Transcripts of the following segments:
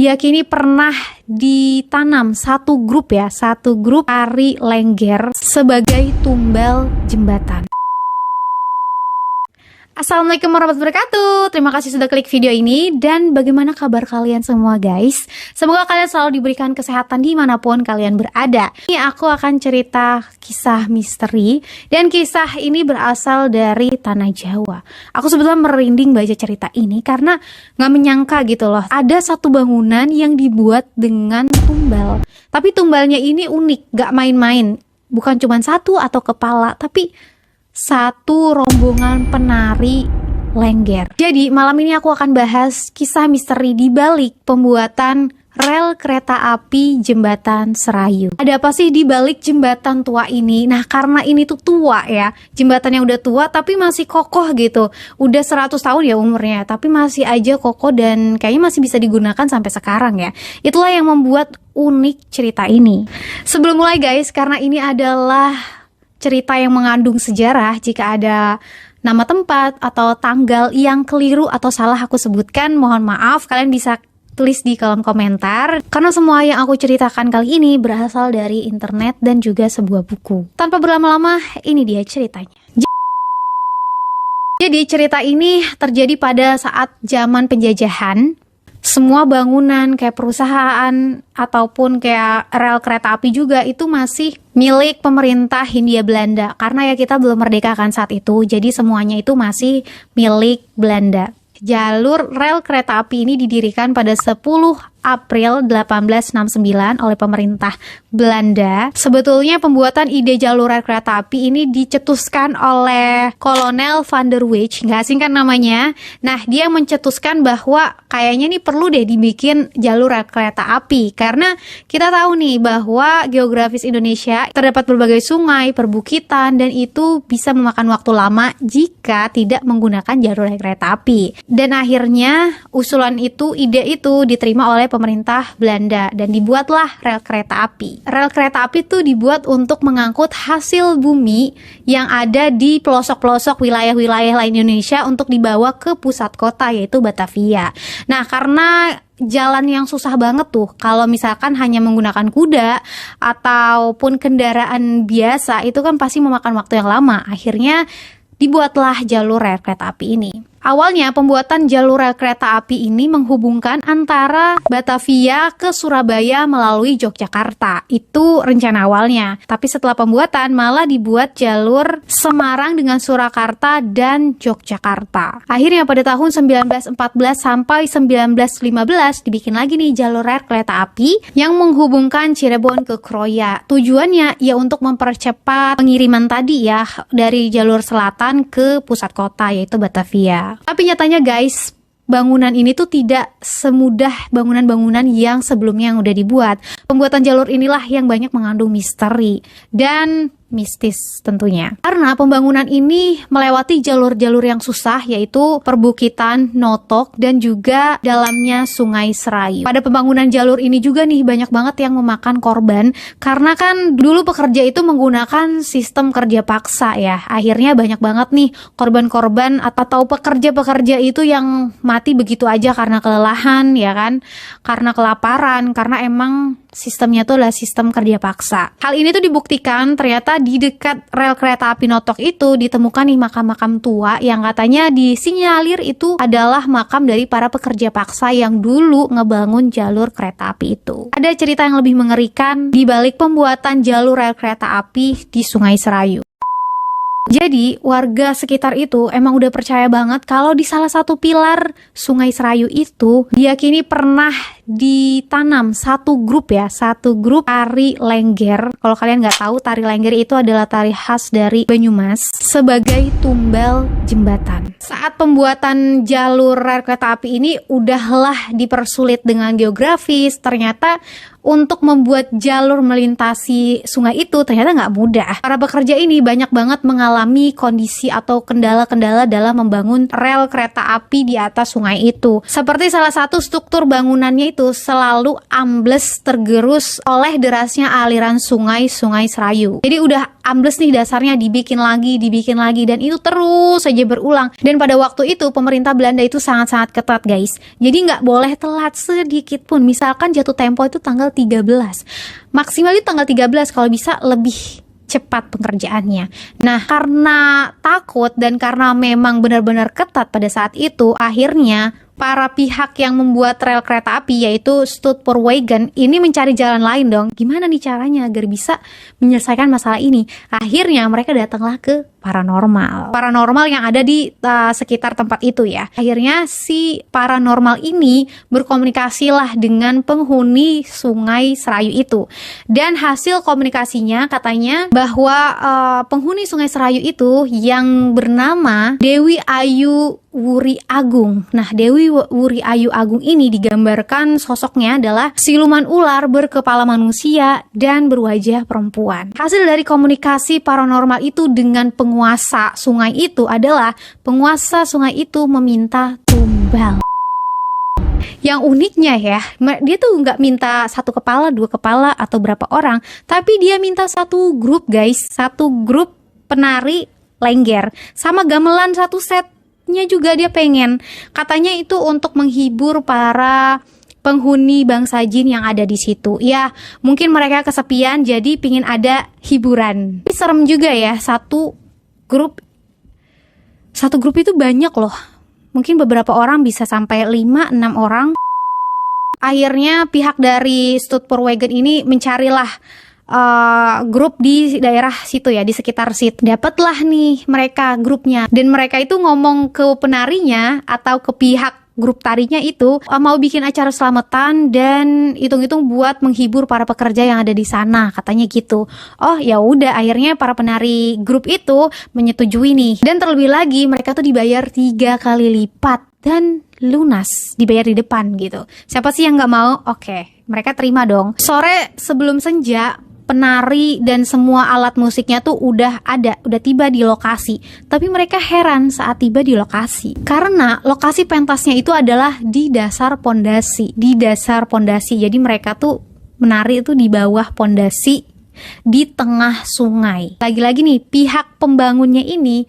diyakini pernah ditanam satu grup tari Lengger sebagai tumbal jembatan. Assalamualaikum warahmatullahi wabarakatuh. Terima kasih sudah klik video ini. Dan bagaimana kabar kalian semua guys? Semoga kalian selalu diberikan kesehatan dimanapun kalian berada. Ini aku akan cerita kisah misteri. Dan kisah ini berasal dari Tanah Jawa. Aku sebetulnya merinding baca cerita ini karena gak menyangka gitu loh, ada satu bangunan yang dibuat dengan tumbal. Tapi tumbalnya ini unik, gak main-main. Bukan cuma satu atau kepala, tapi satu rombongan penari Lengger. Jadi malam ini aku akan bahas kisah misteri di balik pembuatan rel kereta api Jembatan Serayu. Ada apa sih di balik jembatan tua ini? Nah, karena ini tuh tua ya, jembatan yang udah tua tapi masih kokoh gitu. Udah 100 tahun ya umurnya, tapi masih aja kokoh dan kayaknya masih bisa digunakan sampai sekarang ya. Itulah yang membuat unik cerita ini. Sebelum mulai guys, karena ini adalah cerita yang mengandung sejarah, jika ada nama tempat atau tanggal yang keliru atau salah aku sebutkan, mohon maaf, kalian bisa tulis di kolom komentar. Karena semua yang aku ceritakan kali ini berasal dari internet dan juga sebuah buku. Tanpa berlama-lama, ini dia ceritanya. Jadi cerita ini terjadi pada saat zaman penjajahan. Semua bangunan kayak perusahaan ataupun kayak rel kereta api juga itu masih milik pemerintah Hindia Belanda. Karena ya kita belum merdeka kan saat itu, jadi semuanya itu masih milik Belanda. Jalur rel kereta api ini didirikan pada 10 April 1869 oleh pemerintah Belanda. Sebetulnya pembuatan ide jalur rel kereta api ini dicetuskan oleh Kolonel Van der Weyck, nggak asing kan namanya. Nah, dia mencetuskan bahwa kayaknya nih perlu deh dibikin jalur rel kereta api. Karena kita tahu nih bahwa geografis Indonesia terdapat berbagai sungai, perbukitan, dan itu bisa memakan waktu lama jika tidak menggunakan jalur rel kereta api. Dan akhirnya usulan itu, ide itu diterima oleh pemerintah Belanda dan dibuatlah rel kereta api. Rel kereta api itu dibuat untuk mengangkut hasil bumi yang ada di pelosok-pelosok wilayah-wilayah lain Indonesia untuk dibawa ke pusat kota yaitu Batavia. Nah, karena jalan yang susah banget tuh kalau misalkan hanya menggunakan kuda ataupun kendaraan biasa, itu kan pasti memakan waktu yang lama. Akhirnya dibuatlah jalur rel kereta api ini. Awalnya pembuatan jalur rel kereta api ini menghubungkan antara Batavia ke Surabaya melalui Yogyakarta. Itu rencana awalnya. Tapi setelah pembuatan malah dibuat jalur Semarang dengan Surakarta dan Yogyakarta. Akhirnya pada tahun 1914 sampai 1915 dibikin lagi nih jalur rel kereta api yang menghubungkan Cirebon ke Kroya. Tujuannya ya untuk mempercepat pengiriman tadi ya dari jalur selatan ke pusat kota yaitu Batavia. Tapi nyatanya guys, bangunan ini tuh tidak semudah bangunan-bangunan yang sebelumnya yang udah dibuat. Pembuatan jalur inilah yang banyak mengandung misteri dan mistis tentunya. Karena pembangunan ini melewati jalur-jalur yang susah yaitu perbukitan, notok, dan juga dalamnya Sungai Serayu. Pada pembangunan jalur ini juga nih banyak banget yang memakan korban karena kan dulu pekerja itu menggunakan sistem kerja paksa ya. Akhirnya banyak banget nih korban-korban atau pekerja-pekerja itu yang mati begitu aja karena kelelahan ya kan, karena kelaparan, karena emang sistemnya itu adalah sistem kerja paksa. Hal ini tuh dibuktikan ternyata di dekat rel kereta api Notok itu ditemukan nih makam-makam tua yang katanya disinyalir itu adalah makam dari para pekerja paksa yang dulu ngebangun jalur kereta api itu. Ada cerita yang lebih mengerikan di balik pembuatan jalur rel kereta api di Sungai Serayu. Jadi warga sekitar itu emang udah percaya banget kalau di salah satu pilar Sungai Serayu itu diyakini pernah ditanam satu grup tari Lengger. Kalau kalian nggak tahu, tari Lengger itu adalah tari khas dari Banyumas sebagai tumbal jembatan. Saat pembuatan jalur rel kereta api ini udahlah dipersulit dengan geografis, ternyata untuk membuat jalur melintasi sungai itu ternyata nggak mudah. Para pekerja ini banyak banget mengalami kondisi atau kendala-kendala dalam membangun rel kereta api di atas sungai itu. Seperti salah satu struktur bangunannya itu selalu ambles tergerus oleh derasnya aliran sungai Serayu. Jadi udah ambles nih dasarnya, dibikin lagi, dan itu terus saja berulang. Dan pada waktu itu pemerintah Belanda itu sangat-sangat ketat guys, jadi nggak boleh telat sedikit pun. Misalkan jatuh tempo itu tanggal 13, maksimal itu tanggal 13, kalau bisa lebih cepat pengerjaannya. Nah, karena takut dan karena memang benar-benar ketat pada saat itu, akhirnya para pihak yang membuat rel kereta api yaitu Stutpoortwegen ini mencari jalan lain dong. Gimana nih caranya agar bisa menyelesaikan masalah ini? Akhirnya mereka datanglah ke paranormal yang ada di sekitar tempat itu ya. Akhirnya si paranormal ini berkomunikasilah dengan penghuni Sungai Serayu itu. Dan hasil komunikasinya katanya bahwa penghuni Sungai Serayu itu yang bernama Dewi Ayu Wuri Agung. Nah, Dewi Wuri Ayu Agung ini digambarkan sosoknya adalah siluman ular berkepala manusia dan berwajah perempuan. Hasil dari komunikasi paranormal itu dengan penguasa sungai itu adalah penguasa sungai itu meminta tumbal. Yang uniknya ya, dia tuh nggak minta 1 kepala, 2 kepala, atau berapa orang, tapi dia minta satu grup guys, satu grup penari lengger, sama gamelan 1 setnya juga dia pengen. Katanya itu untuk menghibur para penghuni bangsa jin yang ada di situ. Ya, mungkin mereka kesepian jadi pingin ada hiburan. Ini serem juga ya, satu grup itu banyak loh. Mungkin beberapa orang bisa sampai 5-6 orang. Akhirnya pihak dari Stutpoortwegen ini mencarilah grup di daerah situ ya, di sekitar situ. Dapatlah nih mereka grupnya, dan mereka itu ngomong ke penarinya atau ke pihak grup tarinya itu mau bikin acara selamatan dan hitung-hitung buat menghibur para pekerja yang ada di sana, katanya gitu. Oh ya udah, akhirnya para penari grup itu menyetujui nih, dan terlebih lagi mereka tuh dibayar 3 kali lipat dan lunas, dibayar di depan gitu. Siapa sih yang nggak mau? Oke, mereka terima dong. Sore sebelum senja, penari dan semua alat musiknya tuh udah tiba di lokasi. Tapi mereka heran saat tiba di lokasi, karena lokasi pentasnya itu adalah di dasar pondasi. Jadi mereka tuh menari itu di bawah pondasi di tengah sungai. Lagi-lagi nih, pihak pembangunnya ini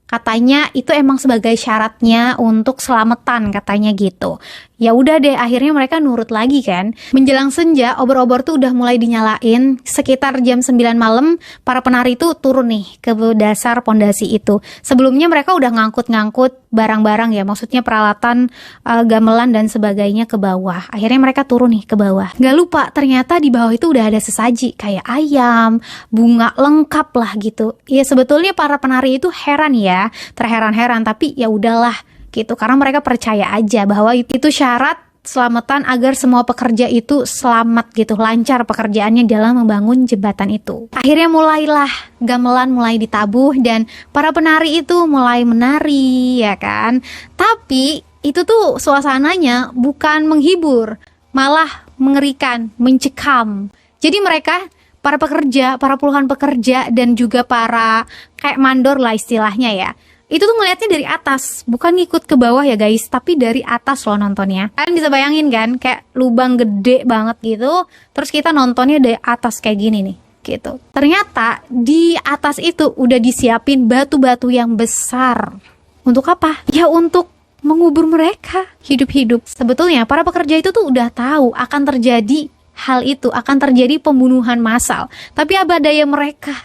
katanya itu emang sebagai syaratnya untuk selamatan, katanya gitu. Ya udah deh, akhirnya mereka nurut lagi kan. Menjelang senja, obor-obor tuh udah mulai dinyalain. Sekitar jam 9 malam, para penari itu turun nih ke dasar pondasi itu. Sebelumnya mereka udah ngangkut-ngangkut barang-barang ya, maksudnya peralatan gamelan dan sebagainya ke bawah. Akhirnya mereka turun nih ke bawah. Gak lupa, ternyata di bawah itu udah ada sesaji kayak ayam, bunga, lengkap lah gitu. Ya sebetulnya para penari itu heran ya, terheran-heran, tapi ya udahlah gitu, karena mereka percaya aja bahwa itu syarat selamatan agar semua pekerja itu selamat gitu, lancar pekerjaannya dalam membangun jembatan itu. Akhirnya mulailah gamelan mulai ditabuh dan para penari itu mulai menari ya kan. Tapi itu tuh suasananya bukan menghibur, malah mengerikan, mencekam. Jadi mereka, para pekerja, para puluhan pekerja dan juga para kayak mandor lah istilahnya ya, itu tuh ngeliatnya dari atas, bukan ngikut ke bawah ya guys, tapi dari atas loh nontonnya. Kalian bisa bayangin kan, kayak lubang gede banget gitu, terus kita nontonnya dari atas kayak gini nih gitu. Ternyata di atas itu udah disiapin batu-batu yang besar. Untuk apa? Ya untuk mengubur mereka hidup-hidup. Sebetulnya para pekerja itu tuh udah tahu akan terjadi hal itu, akan terjadi pembunuhan massal. Tapi apa daya mereka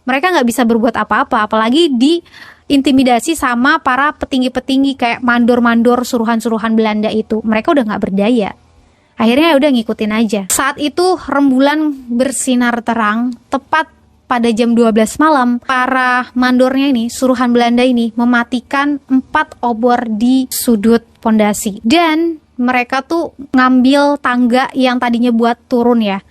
nggak bisa berbuat apa-apa, apalagi diintimidasi sama para petinggi-petinggi kayak mandor-mandor suruhan-suruhan Belanda itu. Mereka udah nggak berdaya. Akhirnya udah ngikutin aja. Saat itu rembulan bersinar terang, tepat pada jam 12 malam, para mandornya ini, suruhan Belanda ini, mematikan 4 obor di sudut pondasi. Dan mereka tuh ngambil tangga yang tadinya buat turun ya.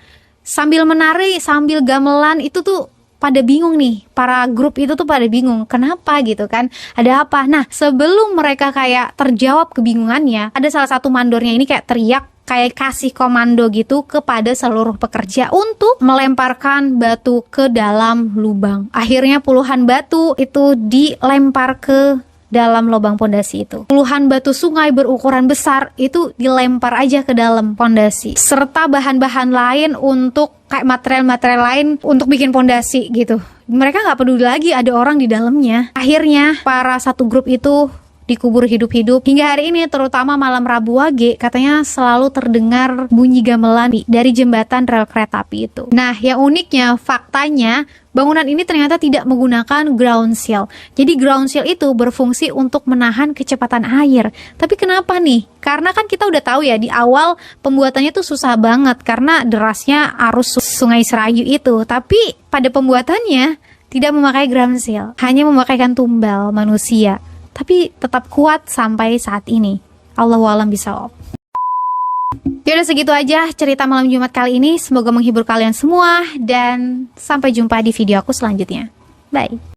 Sambil menari, sambil gamelan, itu tuh pada bingung nih, para grup itu tuh pada bingung, kenapa gitu kan, ada apa. Nah, sebelum mereka kayak terjawab kebingungannya, ada salah satu mandornya ini kayak teriak, kayak kasih komando gitu kepada seluruh pekerja untuk melemparkan batu ke dalam lubang. Akhirnya puluhan batu itu dilempar ke dalam lubang pondasi itu. Puluhan batu sungai berukuran besar itu dilempar aja ke dalam pondasi, serta bahan-bahan lain untuk kayak material-material lain untuk bikin pondasi gitu, mereka nggak peduli lagi ada orang di dalamnya. Akhirnya para satu grup itu dikubur hidup-hidup. Hingga hari ini, terutama malam Rabu Wage, katanya selalu terdengar bunyi gamelan dari jembatan rel kereta api itu. Nah, yang uniknya, faktanya, bangunan ini ternyata tidak menggunakan ground seal. Jadi ground seal itu berfungsi untuk menahan kecepatan air. Tapi kenapa nih? Karena kan kita udah tahu ya, di awal pembuatannya tuh susah banget karena derasnya arus Sungai Serayu itu. Tapi pada pembuatannya tidak memakai ground seal, hanya memakaikan tumbal manusia. Tapi tetap kuat sampai saat ini. Allahu a'lam bishawab. Yaudah, segitu aja cerita malam Jumat kali ini. Semoga menghibur kalian semua dan sampai jumpa di video aku selanjutnya. Bye.